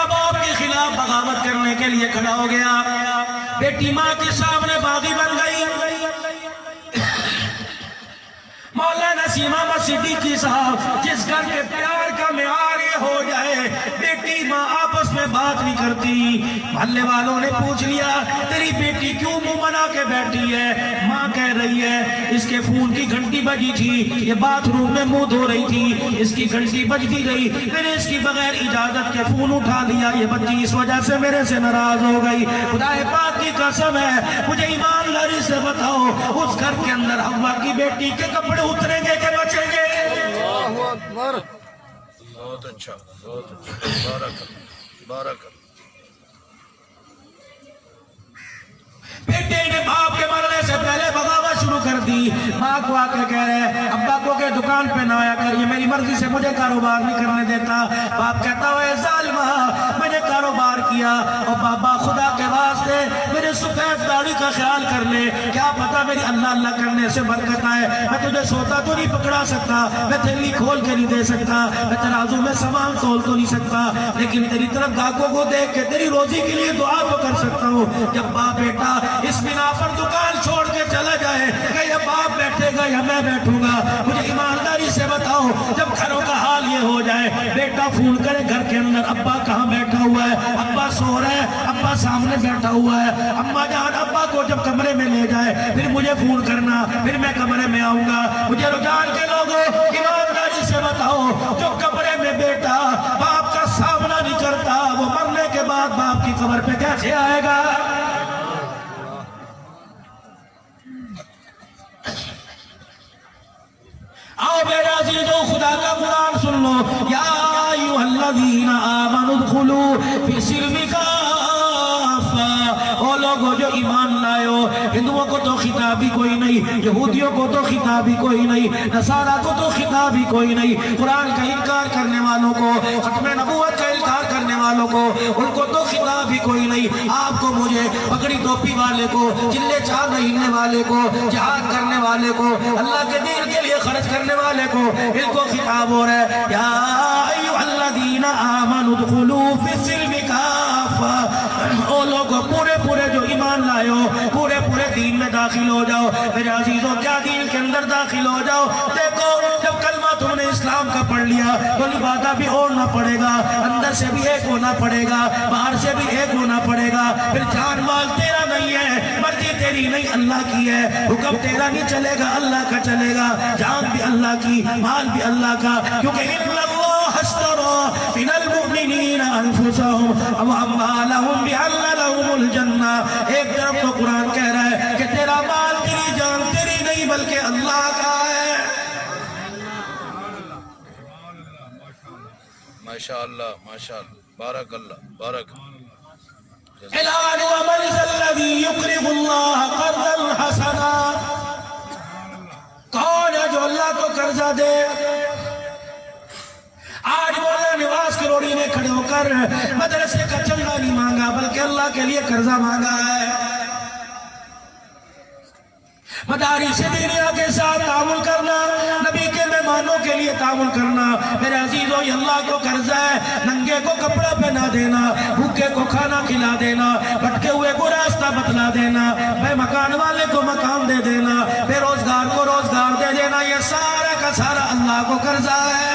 بیٹا باپ کے خلاف بغاوت کرنے کے لیے کھڑا ہو گیا، بیٹی ماں کے سامنے باغی بن گئی۔ مولانا سیما صدیقی صاحب، جس گھر کے پیار کا معیار یہ ہو جائے بیٹی ماں آپس میں بات نہیں کرتی، محلے والوں نے پوچھ لیا تیری بیٹی کیوں منہ بنا کے بیٹھی ہے؟ ماں کہہ رہی ہے اس کے فون کی گھنٹی بجی تھی، یہ باتھ روم میں منہ دھو رہی تھی، اس کی گھنٹی بجتی رہی، میں نے اس کی بغیر اجازت کے فون اٹھا لیا، یہ بچی اس وجہ سے میرے سے ناراض ہو گئی۔ خدا پاک کی قسم ہے، مجھے ایمانداری سے بتاؤ اس گھر کے اندر حوا کی بیٹی کے کپڑے اتریں گے کہ بچیں گے؟ اللہ اکبر، بہت اچھا، بہت اچھا، بارک اللہ، بارک اللہ۔ بیٹے نے باپ کے مرنے سے پہلے بغاوت شروع کر دی، ماں کو آ کے کہہ رہے ابا کو کہ دکان پہ نہ آیا کر، یہ میری مرضی سے مجھے کاروبار نہیں کرنے دیتا۔ باپ کہتا ہے ظالمہ میں نے کاروبار کیا، اور بابا خدا کے واسطے میرے سفید داڑھی کا خیال کر لے، کیا پتا میری اللہ اللہ کرنے سے برکت آئے، میں تجھے سوتا تو نہیں پکڑا سکتا، میں تھیلی کھول کے نہیں دے سکتا، میں ترازو میں سامان تول تو نہیں سکتا، لیکن تیری طرف گاہکوں کو دیکھ کے تیری روزی کے لیے دعا تو کر سکتا ہوں۔ جب باپ بیٹا اس بنا پر دکان چھوڑ کے چلا جائے کہ یہ باپ بیٹھے گا یا میں بیٹھوں گا، مجھے ایمانداری سے بتاؤ جب گھروں کا حال یہ ہو جائے، بیٹا فون کرے گھر کے اندر ابا کہاں بیٹھا ہوا ہے، ابا سو رہا ہے، ابا سامنے بیٹھا ہوا ہے، اما جان ابا کو جب کمرے میں لے جائے پھر مجھے فون کرنا، پھر میں کمرے میں آؤں گا۔ مجھے رجحان کے لوگوں ایمانداری سے بتاؤ جو کمرے میں بیٹا باپ کا سامنا نہیں کرتا، وہ مرنے کے بعد باپ کی قبر پہ کیسے آئے گا؟ آؤ میرے عزیزو خدا کا قرآن سن لو، یا ایھا الذین آمنوا ادخلوا فی السلم کافہ، او لوگو جو ایمان لائے ہو، ہندوؤں کو تو خطاب ہی کوئی نہیں، یہودیوں کو تو خطاب ہی کوئی نہیں، نصارہ کو تو خطاب ہی کوئی نہیں، قرآن کا انکار کرنے والوں کو، ختم نبوت کا انکار کرنے والوں کو، ان کو تو خطاب ہی کوئی نہیں۔ آپ کو مجھے پگڑی ٹوپی والے کو، چلے چار ہلنے والے کو، جہاد کرنے والے کو، اللہ کے دین کے لیے خرچ کرنے والے کو، ان کو خطاب ہو رہا ہے یا ایھا الذین آمنوا ادخلوا فی السلم کافہ، او لوگو پورے جو ایمان لائے ہو پورے دین میں داخل ہو جاؤ۔ میرے عزیزوں کیا دین کے اندر داخل ہو جاؤ؟ دیکھو جب کلمہ تم نے اسلام کا پڑھ لیا تو لبادہ بھی اوڑھنا پڑے گا، اندر سے بھی ایک ہونا پڑے گا، باہر سے بھی ایک ہونا پڑے گا، پھر جان مال تیرا نہیں ہے، مرضی تیری نہیں اللہ کی ہے، حکم تیرا نہیں چلے گا اللہ کا چلے گا، جان بھی اللہ کی، مال بھی اللہ کا، کیونکہ ان اللہ اشترى من المؤمنین انفسهم واموالهم بان لهم الجنہ۔ ایک طرف تو قرآن کہہ رہا ہے کہ تیرا مال تیری جان تیری نہیں بلکہ اللہ کا ہے۔ ماشاءاللہ ماشاءاللہ، بارک اللہ بارک اللہ۔ اعلان ومن ذا الذی یقرض اللہ قرضا حسنا، کون ہے جو اللہ کو قرضہ دے؟ آج مولانا نواز کروڑی نے کھڑے ہو کر مدرسے کا چندہ نہیں مانگا بلکہ اللہ کے لیے قرضہ مانگا ہے۔ مدارس دینیا کے ساتھ تعامل کرنا، نبی کے مہمانوں کے لیے تعامل کرنا، میرے عزیزو یہ اللہ کو قرضہ ہے۔ ننگے کو کپڑا پہنا دینا، بھوکے کو کھانا کھلا دینا، بھٹکے ہوئے کو راستہ بتلا دینا، بے مکان والے کو مکان دے دینا، بے روزگار کو روزگار دے دینا، یہ سارا کا سارا اللہ کو قرضہ ہے۔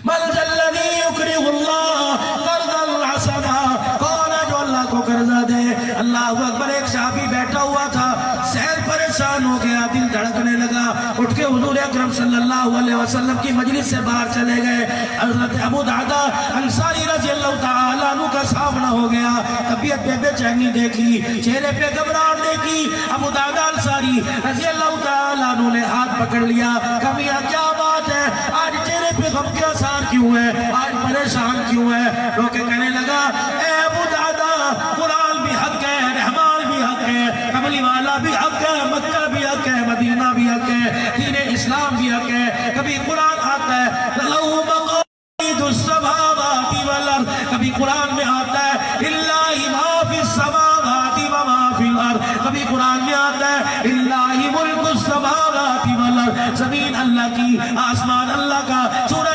من ذا الذی یقرض اللہ قرضا حسنا، کون ہے جو اللہ کو قرضہ دے؟ اللہ اکبر۔ ایک صحابی بیٹھا ہوا تھا، سہل پریشان ہو گیا، دل دھڑکنے لگا، اٹھ کے حضور اکرم صلی اللہ علیہ وسلم کی مجلس سے باہر چلے گئے۔ حضرت ابو درداء انصاری رضی اللہ تعالیٰ عنہ کا سامنا ہو گیا، طبیعت پہ بے چینی دیکھی، چہرے پہ گھبراہٹ دیکھی۔ ابو درداء انصاری رضی اللہ تعالیٰ عنہ نے ہاتھ پکڑ لیا، کہا میاں کیا بات ہے، آج چہرے پہ غم کے آثار کیوں ہے، آج پریشان کیوں ہے؟ رو کے کہنے لگا اے ابو درداء، قرآن بھی حق ہے، رحمان بھی حق ہے، کملی والا بھی حق ہے، مکہ بھی حق ہے، مدینہ بھی حق ہے، دین اسلام بھی حق ہے۔ کبھی قرآن آتا ہے لَهُ مَقَالِيدُ السَّمَاوَاتِ وَالْأَرْضِ، کبھی قرآن میں آتا ہے لِلَّهِ مَا فِي السَّمَاوَاتِ وَمَا فِي الْأَرْضِ، کبھی قرآن میں آتا ہے لِلَّهِ مُلْكُ السَّمَاوَاتِ وَالْأَرْضِ، زمین اللہ کی، آسمان اللہ کا۔ سورہ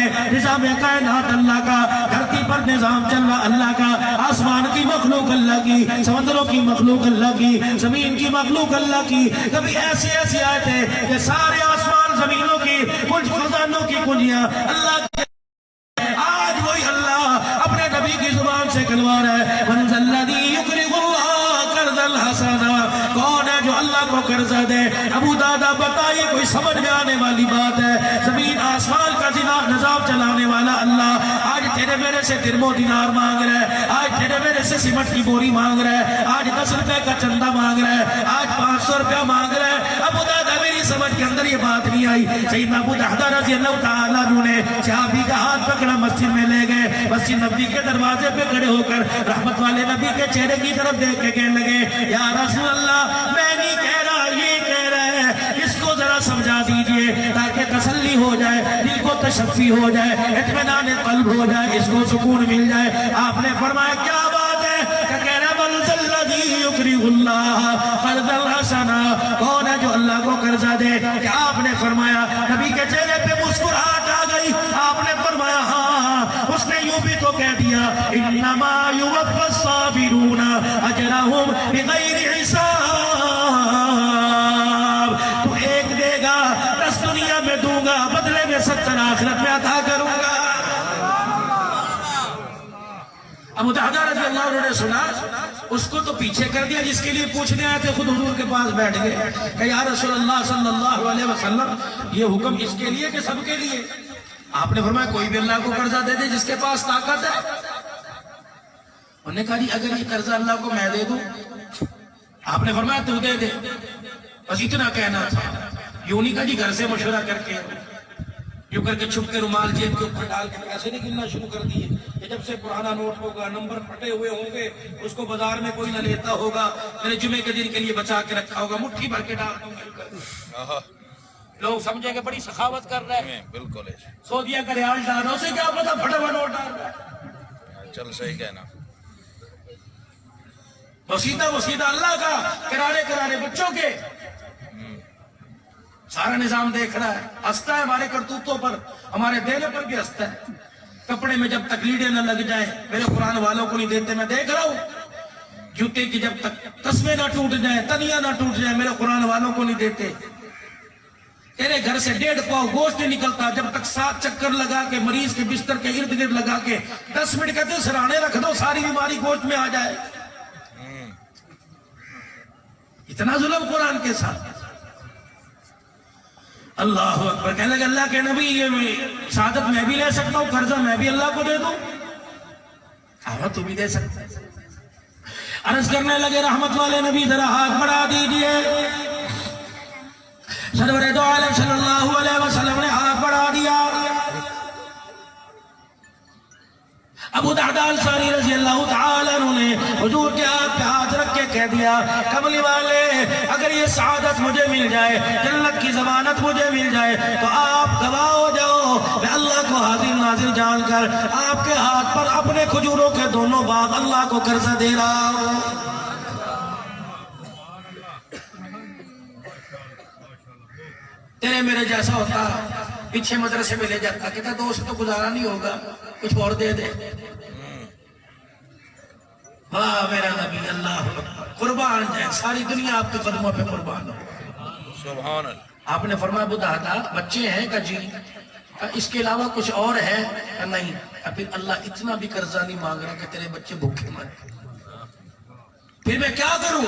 ہے، نظام کائنات اللہ کا، دھرتی پر نظام چل رہا اللہ کا، آسمان کی مخلوق اللہ کی، سمندروں کی مخلوق اللہ کی، زمین کی مخلوق اللہ کی. کبھی ایسی آیتیں کہ سارے آسمان زمینوں کی کچھ خزانوں کی کنجیاں اللہ کے. آج وہی اللہ اپنے نبی کی زبان سے کہلوا رہا ہے من ذا الذی یقرض اللہ قرضا حسنا. کون ہے جو اللہ کو قرضہ دے؟ ابو دادا بتائیے، کوئی سمجھ میں آنے والی بات ہے؟ زمین آسمان کا نظام چلانے والا اللہ آج تیرے میرے سے درم و دینار مانگ رہا ہے، آج تیرے میرے سے سیمنٹ کی بوری مانگ رہا ہے، آج 10 روپے کا چندہ مانگ رہا ہے، آج 500 روپیہ مانگ رہا ہے. ابو دادا میری سمجھ کے اندر یہ بات نہیں آئی. سیدنا ابو دہدہ رضی اللہ تعالیٰ عنہ نے صحابی کا ہاتھ پکڑا، مسجد میں لے گئے. مسجد نبی کے دروازے پہ کھڑے ہو کر رحمت والے نبی کے چہرے کی طرف دیکھ کے کہنے لگے یا رسول اللہ میں نہیں کہہ رہا، یہ کہہ رہا ہے، اس کو ذرا سمجھا دیجئے تاکہ تسلی ہو جائے، دل کو تشفی ہو جائے، اطمینان قلب ہو جائے، اس کو سکون مل جائے. آپ نے فرمایا کیا بات ہے؟ کہ کہہ رہا من ذا الذی یقرض اللہ قرضا حسنا. کون ہے جو اللہ کو قرضہ دے؟ کہ آپ نے فرمایا، نبی کے چہرے پہ مسکراہٹ آ گئی. آپ نے فرمایا ہاں. اس نے یوں بھی تو کہہ دیا انما یوفی الصابرون اجرہم بغیر حساب. تو ایک دے گا 10 دنیا میں دوں گا، بدلے میں 70 آخرت میں عطا کروں گا. ابو دہدہ رضی اللہ عنہ نے سنا، اس کو تو پیچھے کر دیا. جس کے لیے پوچھنے آئے تھے خود حضور کے پاس بیٹھ گئے کہ یا رسول اللہ صلی اللہ علیہ وسلم یہ حکم اس کے لیے کہ سب کے لیے؟ آپ نے فرمایا کوئی بھی اللہ کو قرضہ دے دے جس کے پاس طاقت ہے. انہوں نے کہا جی اگر یہ قرضہ اللہ کو میں دے دوں؟ آپ نے فرمایا تو دے دے، بس اتنا کہنا تھا. یوں نہیں کہا جی گھر سے مشورہ کر کے، یوں کر کے چھپ کے رومال جیب کے اوپر ڈال کے پیسے نکلنا شروع کر دیے. جب سے پرانا نوٹ ہوگا، نمبر پھٹے ہوئے ہوں گے، اس کو بازار میں کوئی نہ لیتا ہوگا، میں نے جمعے کے دن کے لیے بچا کے رکھا ہوگا، مٹھی بھر کے ڈال دوں گا. لوگ سمجھیں کہ بڑی سخاوت کر رہا ہے. بالکل سعودیہ کا ریال ڈال رہا ہے، اسے کیا پتا پھٹا ہوا نوٹ ڈال رہا ہے. چل صحیح کہنا. وسیدہ اللہ کا، کرارے کرارے بچوں کے، سارا نظام دیکھ رہا ہے. ہنستا ہے ہمارے کرتوتوں پر، ہمارے دینے پر بھی ہنستا ہے. کپڑے میں جب تک لیڑے نہ لگ جائیں، میرے قرآن والوں کو نہیں دیتے، میں دیکھ رہا ہوں. جوتے کی جب تک تسمے نہ ٹوٹ جائیں، تنیاں نہ ٹوٹ جائیں، میرے قرآن والوں کو نہیں دیتے. تیرے گھر سے 1.5 پاؤ گوشت نہیں نکلتا جب تک 7 چکر لگا کے مریض کے بستر کے ارد گرد لگا کے 10 منٹ کہتے ہیں سرانے رکھ دو، ساری بیماری گوشت میں آ جائے. اتنا ظلم قرآن کے ساتھ. اللہ اکبر. کہنے لگے اللہ کے نبی یہ شہادت میں بھی لے سکتا ہوں، قرضہ میں بھی اللہ کو دے دوں؟ کہا تو بھی دے سکتا ہے. عرض کرنے لگے رحمت والے نبی ذرا ہاتھ بڑھا دیجئے. سرور دو عالم صلی اللہ علیہ وسلم نے ہاتھ بڑھا دیا. ابو دہدہ انصاری رضی اللہ تعالیٰ عنہ نے حضور کے ہاتھ پہ ہاتھ رکھ کے کہہ دیا کملی والے اگر یہ سعادت مجھے مل جائے، جنت کی ضمانت مجھے مل جائے تو آپ گواہ ہو جاؤ، میں اللہ کو حاضر ناظر جان کر آپ کے ہاتھ پر اپنے کھجوروں کے دونوں باغ اللہ کو قرضہ دے رہا ہوں. تیرے میرے جیسا ہوتا پیچھے مدرسے میں لے جاتا، کہتا دوست تو گزارا نہیں ہوگا، کچھ اور دے دے. واہ میرا نبی، اللہ قربان جائے، ساری دنیا آپ کے قدموں پہ قربان ہو. سبحان اللہ. آپ نے فرمایا ابو دہدہ بچے ہیں کہ جی، اس کے علاوہ کچھ اور ہے کہ نہیں؟ پھر اللہ اتنا بھی قرضہ نہیں مانگ رہا کہ تیرے بچے بھوکے مرے. پھر میں کیا کروں؟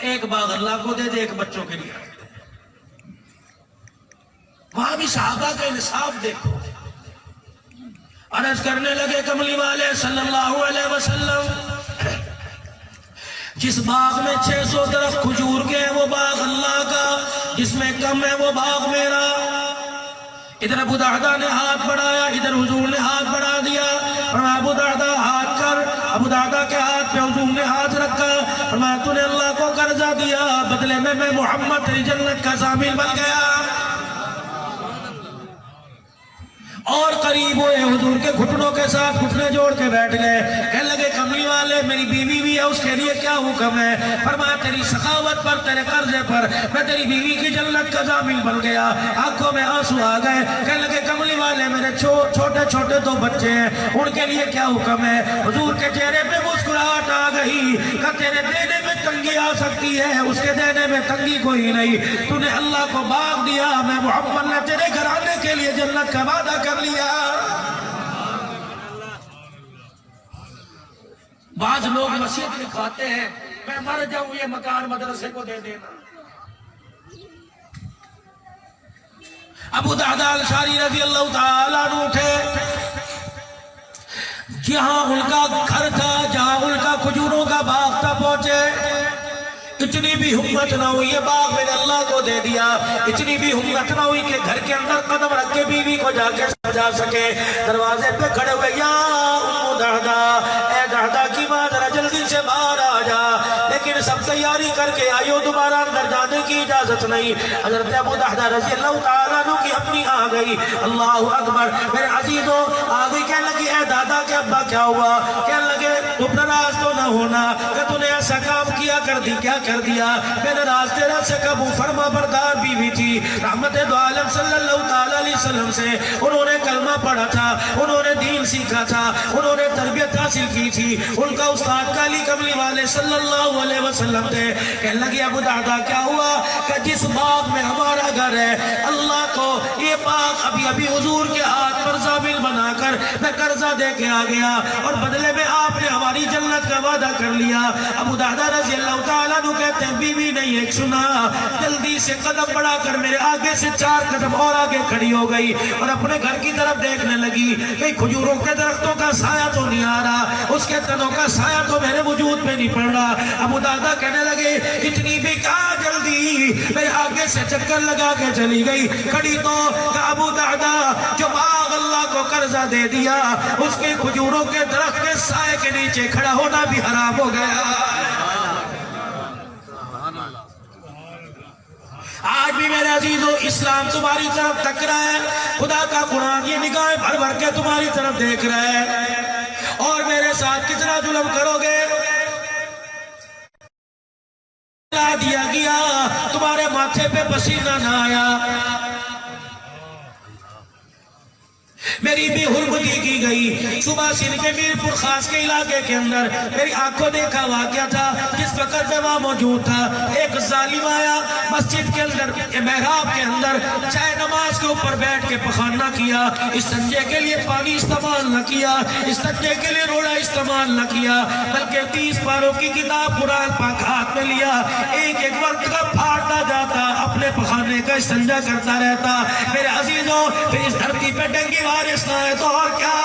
ایک باغ اللہ کو دے دے، ایک بچوں کے لیے. وہاں بھی صحابہ کا انصاف دیکھو. عرض کرنے لگے کملی والے صلی اللہ علیہ وسلم جس باغ میں 600 درخت کھجور کے ہیں وہ باغ اللہ کا، جس میں کم ہے وہ باغ میرا. ادھر ابو دہدہ نے ہاتھ بڑھایا، ادھر حضور نے ہاتھ بڑھا دیا. فرمایا ابو دہدہ ہاتھ کر. ابو دہدہ کے ہاتھ پہ حضور نے ہاتھ رکھا. فرمایا تو نے اللہ کو قرضہ دیا، بدلے میں محمد تیری جنت کا ضامن بن گیا. اور قریب ہوئے حضور کے گھٹنوں کے ساتھ گھٹنے جوڑ کے بیٹھ گئے. کہنے لگے کملی والے میری بیوی بھی ہے، اس کے لیے کیا حکم ہے؟ فرمایا تیری سخاوت پر، تیرے قرضے پر میں تیری بیوی کی جنت کا ضامن بن گیا. آنکھوں میں آنسو آ گئے. کہنے لگے کملی والے میرے میرے چھوٹے چھوٹے دو بچے ہیں، ان کے لیے کیا حکم ہے؟ حضور کے چہرے پہ مسکراہٹ آ گئی کہ تیرے دینے میں تنگی آ سکتی ہے، اس کے دینے میں تنگی کوئی نہیں، تو نے اللہ کو باغ دیا، میں محمد نے تیرے گھرانے کے لیے جنت کا وعدہ کر لیا۔ بعض لوگ وصیت لکھواتے ہیں میں مر جاؤں یہ مکان مدرسے کو دے دینا۔ ابو درداء الغفاری رضی اللہ تعالیٰ عنہ اٹھے، جہاں ان کا گھر تھا، جہاں ان کا کھجوروں کا باغ تھا، پہنچے۔ اتنی بھی ہمت نہ ہوئی یہ باغ میں نے اللہ کو دے دیا، اتنی بھی ہمت نہ ہوئی کہ گھر کے اندر قدم رکھ کے بیوی کو جا کے سمجھا سکے۔ دروازے پہ کھڑے ہوئے، یا ام درداء، اے درداء کی ماں ذرا جلدی سے باہر آ جا، لیکن سب تیاری کر کے آئیو، دوبارہ اندر جانے کی اجازت نہیں۔ حضرت ابو درداء رضی اللہ تعالیٰ عنہ کی اپنی آ گئی، اللہ اکبر، میرے عزیزوں آ گئی، کہنے لگی اے دادا کے ابا کیا ہوا؟ کہنے لگے تم ناراض تو نہ ہونا کہ تو نے ایسا کام کیا کر دی، کیا کر دیا؟ میں ناراض تیرا سے کبو فرما بردار بیوی تھی، رحمت دو عالم صلی اللہ تعالیٰ علیہ وسلم سے انہوں نے کلمہ پڑھا تھا، انہوں نے دین سیکھا تھا، انہوں نے تربیت حاصل کی تھی، ان کا استاد کالی کملی والے صلی اللہ علیہ وسلم تھے۔ کہنے لگی ابو درداء کیا ہوا؟ کہ جس باغ میں ہمارا گھر ہے، اللہ کو یہ باغ ابھی حضور کے ہاتھ پر ضامن بنا کر میں قرضہ دے کے آ گیا، اور بدلے میں آپ نے ہماری جنت کا وعدہ کر لیا۔ ابو درداء رضی اللہ تعالیٰ عنہ کہتے ہیں بیوی نے ایک سنا، جلدی سے قدم بڑھا کر میرے آگے سے 4 قدم اور آگے کھڑی ہو گئی اور اپنے گھر کی طرف دیکھنے لگی کہ کھجوروں کے درختوں کا سایہ تو نہیں آ رہا، اس کے تنوں کا سایہ تو میرے وجود میں نہیں پڑ رہا۔ ابو درداء کہنے لگے اتنی بھی کہاں جلدی، میرے آگے سے چکر لگا کے چلی گئی، کھڑی تو کہ ابو درداء جو باغ اللہ کو قرضہ دے دیا، اس کے کھجوروں کے درخت کے سائے کے نیچے کھڑا ہونا بھی حرام ہو گیا۔ آج بھی میرے عزیزو اسلام تمہاری طرف تک رہا ہے، خدا کا قرآن یہ نگاہیں بھر بھر کے تمہاری طرف دیکھ رہا ہے، اور میرے ساتھ کتنا ظلم کرو گے؟ دیا گیا تمہارے ماتھے پہ پسینہ نہ آیا، میری بھی حرمتی کی گئی۔ صبح سندھ کے میرپور خاص کے علاقے کے اندر میری آنکھوں دیکھا واقعہ تھا، جس وقت میں وہاں موجود تھا، ایک ظالم آیا مسجد کے اندر محراب کے اندر چاہے نماز کے اوپر بیٹھ کے پخانہ کیا، استنجے کے لیے پانی استعمال نہ کیا، استنجے کے لیے روڑا استعمال نہ کیا، بلکہ 30 پاروں کی کتاب قرآن پاک ہاتھ میں لیا، ایک ایک وقت کا پھاڑتا جاتا، اپنے پخانے کا استنجا کرتا رہتا۔ میرے عزیزوں پھر اس دھرتی پہ ڈنگی وارث نہ ہے تو اور کیا؟